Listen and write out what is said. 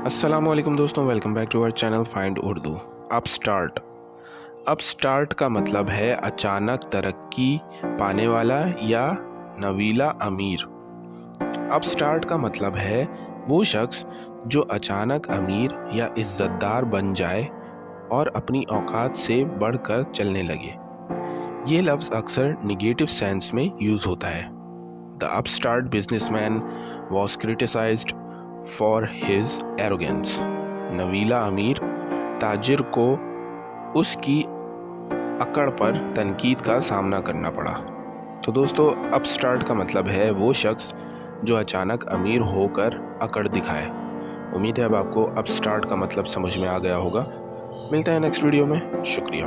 अस्सलामुअलैकुम दोस्तों, welcome back to our channel find Urdu. Upstart का मतलब है अचानक तरक्की पाने वाला या नवीला अमीर। अपस्टार्ट का मतलब है वो शख्स जो अचानक अमीर या इज्जतदार बन जाए और अपनी औकात से बढ़कर चलने लगे। ये लफ्ज़ अक्सर निगेटिव सेंस में यूज़ होता है। The upstart businessman was criticised for his arrogance. नवीला अमीर ताजिर को उसकी अकड़ पर तनकीद का सामना करना पड़ा। तो दोस्तों, अपस्टार्ट का मतलब है वो शख्स जो अचानक अमीर होकर अकड़ दिखाए। उम्मीद है अब आपको अपस्टार्ट का मतलब समझ में आ गया होगा। मिलते हैं नेक्स्ट वीडियो में। शुक्रिया।